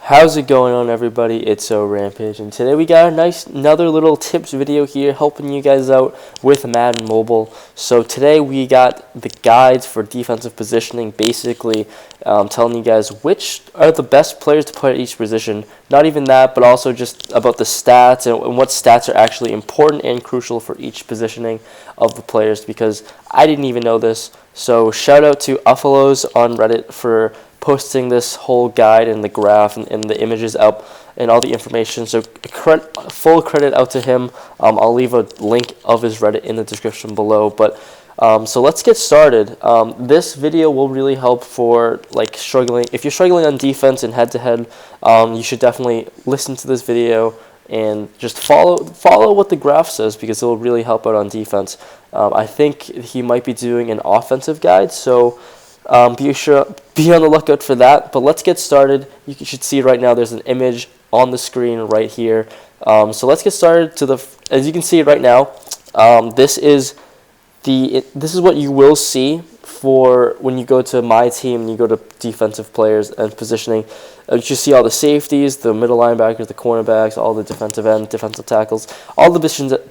How's it going on, everybody? It's Rampage, and today we got another little tips video here helping you guys out with Madden Mobile. So today we got the guides for defensive positioning, basically telling you guys which are the best players to put at each position. Not even that, but also just about the stats and what stats are actually important and crucial for each positioning of the players, because I didn't even know this. So shout out to Uffalos on Reddit for posting this whole guide and the graph and the images up and all the information. So full credit out to him. I'll leave a link of his Reddit in the description below. But so let's get started. This video will really help for struggling. If you're struggling on defense and head-to-head, you should definitely listen to this video and just follow what the graph says, because it will really help out on defense. I think he might be doing an offensive guide, so be on the lookout for that. But let's get started. You should see right now there's an image on the screen right here. So let's get started. As you can see right now, this is what you will see for when you go to my team and you go to defensive players and positioning. You should see all the safeties, the middle linebackers, the cornerbacks, all the defensive end, defensive tackles, all the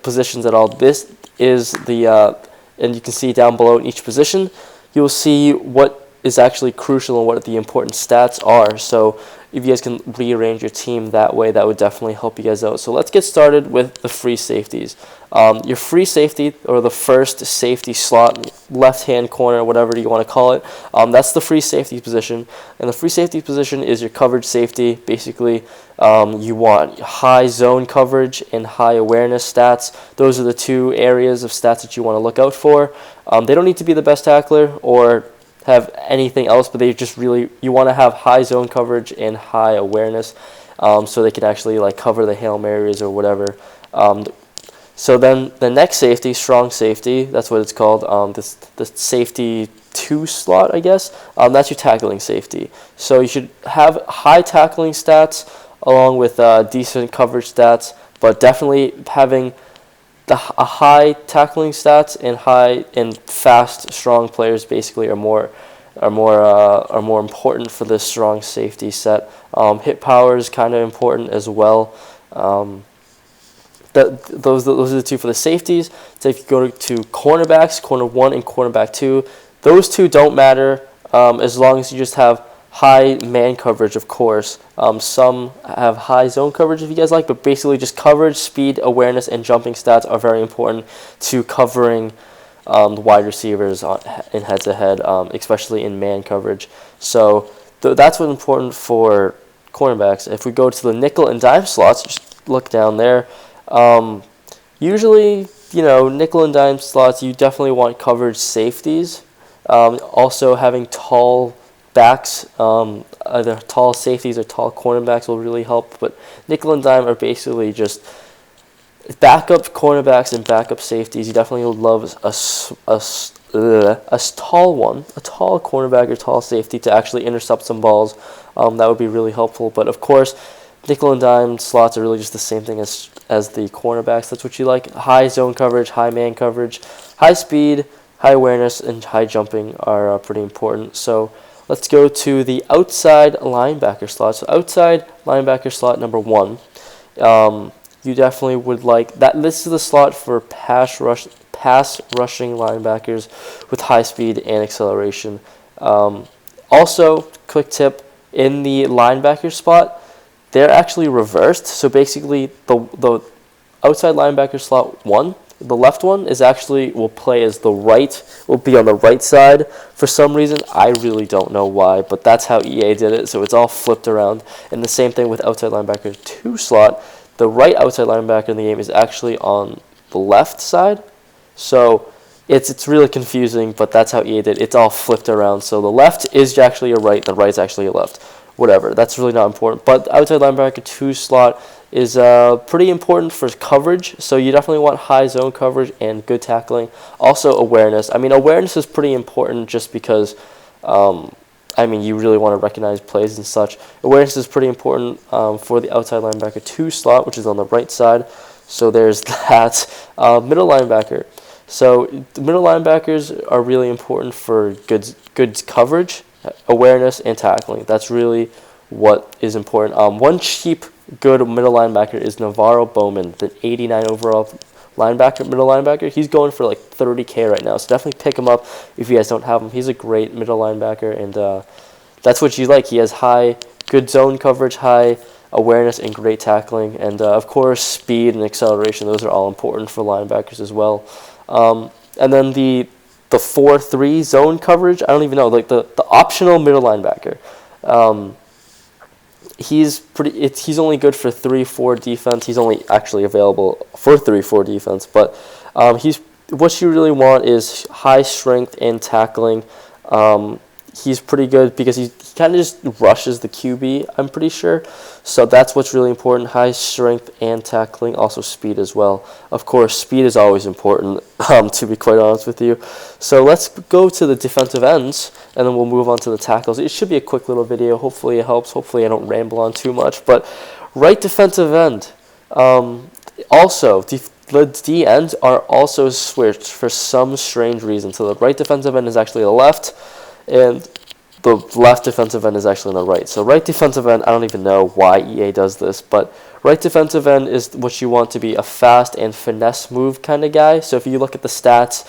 positions at all. This is and you can see down below in each position, you'll see what is actually crucial and what the important stats are. So if you guys can rearrange your team that way, that would definitely help you guys out. So let's get started with the free safeties. Your free safety, or the first safety slot, left-hand corner, whatever you want to call it, that's the free safety position. And the free safety position is your coverage safety. Basically, you want high zone coverage and high awareness stats. Those are the two areas of stats that you want to look out for. They don't need to be the best tackler or have anything else, but they just really, you want to have high zone coverage and high awareness, so they can actually cover the Hail Marys or whatever. So then the next safety, strong safety, that's what it's called, the safety 2 slot, I guess, that's your tackling safety. So you should have high tackling stats along with decent coverage stats, but definitely having a high tackling stats and fast, strong players basically are more important for this strong safety set. Hit power is kind of important as well. Those are the two for the safeties. So if you go to cornerbacks, corner 1 and cornerback 2, those two don't matter as long as you just have high man coverage, of course. Some have high zone coverage if you guys like, but basically just coverage, speed, awareness, and jumping stats are very important to covering the wide receivers in head-to-head, especially in man coverage. So that's what's important for cornerbacks. If we go to the nickel and dime slots, just look down there. Usually, nickel and dime slots, you definitely want coverage safeties. Also, having tall backs, either tall safeties or tall cornerbacks will really help, but nickel and dime are basically just backup cornerbacks and backup safeties. You definitely would love a tall cornerback or tall safety to actually intercept some balls. That would be really helpful. But of course, nickel and dime slots are really just the same thing as the cornerbacks. That's what you like. High zone coverage, high man coverage, high speed, high awareness, and high jumping are pretty important. So let's go to the outside linebacker slot. So outside linebacker slot number 1, you definitely would like that. This is the slot for pass rushing linebackers with high speed and acceleration. Also, quick tip, in the linebacker spot, they're actually reversed. So basically, the outside linebacker slot 1, the left one will be on the right side. For some reason, I really don't know why, but that's how EA did it, so it's all flipped around. And the same thing with outside linebacker 2 slot. The right outside linebacker in the game is actually on the left side. So it's really confusing, but that's how EA did it. It's all flipped around. So the left is actually a right, the right's actually a left. Whatever, that's really not important. But the outside linebacker 2 slot is pretty important for coverage, so you definitely want high zone coverage and good tackling. Also awareness. I mean, awareness is pretty important just because, you really want to recognize plays and such. Awareness is pretty important for the outside linebacker 2 slot, which is on the right side. So there's that. Middle linebacker. So the middle linebackers are really important for good coverage, awareness, and tackling. That's really what is important. One cheap, good middle linebacker is Navarro Bowman, the 89 overall middle linebacker. He's going for like 30K right now, so definitely pick him up if you guys don't have him. He's a great middle linebacker, and that's what you like. He has good zone coverage, high awareness, and great tackling, and of course speed and acceleration. Those are all important for linebackers as well. And then the 4-3 zone coverage, I don't even know, like the optional middle linebacker. He's only good for 3-4 defense. He's only actually available for 3-4 defense, but what you really want is high strength and tackling. He's pretty good because he kind of just rushes the QB, I'm pretty sure. So that's what's really important, high strength and tackling, also speed as well. Of course, speed is always important, to be quite honest with you. So let's go to the defensive ends, and then we'll move on to the tackles. It should be a quick little video. Hopefully it helps. Hopefully I don't ramble on too much. But right defensive end, also, the D ends are also switched for some strange reason. So the right defensive end is actually the left, and the left defensive end is actually on the right. So right defensive end, I don't even know why EA does this, but right defensive end is what you want to be, a fast and finesse move kind of guy. So if you look at the stats,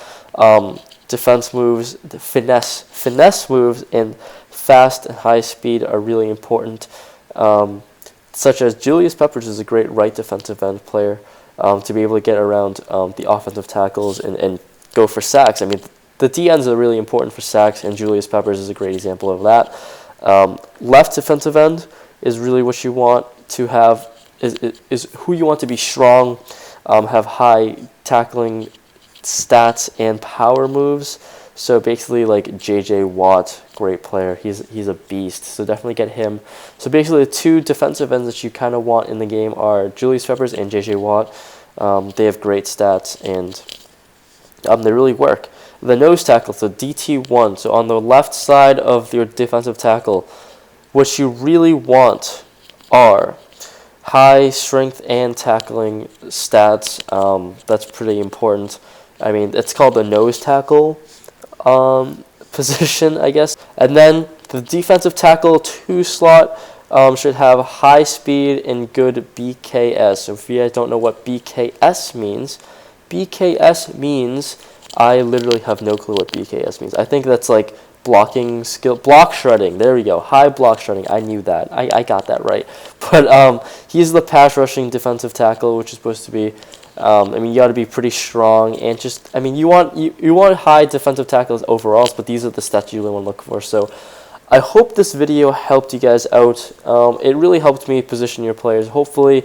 defense moves, finesse moves, and fast and high speed are really important. Such as Julius Peppers is a great right defensive end player, to be able to get around the offensive tackles and go for sacks. I mean, the D ends are really important for sacks, and Julius Peppers is a great example of that. Left defensive end is really what you want to have, is who you want to be strong, have high tackling stats and power moves. So basically like J.J. Watt, great player. He's a beast, so definitely get him. So basically the two defensive ends that you kind of want in the game are Julius Peppers and J.J. Watt. They have great stats, and they really work. The nose tackle, so DT1, so on the left side of your defensive tackle, what you really want are high strength and tackling stats. That's pretty important. I mean, it's called the nose tackle position, I guess. And then the defensive tackle 2 slot should have high speed and good BKS. So if you guys don't know what BKS means I literally have no clue what BKS means. I think that's like blocking skill, block shredding. There we go. High block shredding. I knew that. I got that right. But he's the pass rushing defensive tackle, which is supposed to be, I mean, you got to be pretty strong, and just, I mean, you want high defensive tackles overall, but these are the stats you really want to look for. So I hope this video helped you guys out. It really helped me position your players. Hopefully,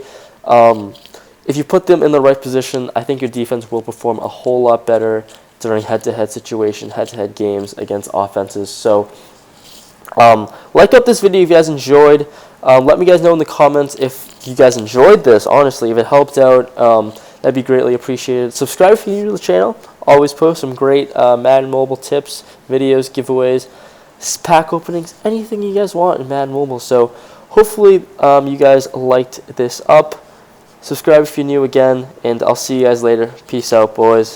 if you put them in the right position, I think your defense will perform a whole lot better during head-to-head head-to-head games against offenses. So, like up this video if you guys enjoyed. Let me guys know in the comments if you guys enjoyed this. Honestly, if it helped out, that'd be greatly appreciated. Subscribe if you're new to the channel. Always post some great Madden Mobile tips, videos, giveaways, pack openings, anything you guys want in Madden Mobile. So, hopefully, you guys liked this up. Subscribe if you're new again, and I'll see you guys later. Peace out, boys.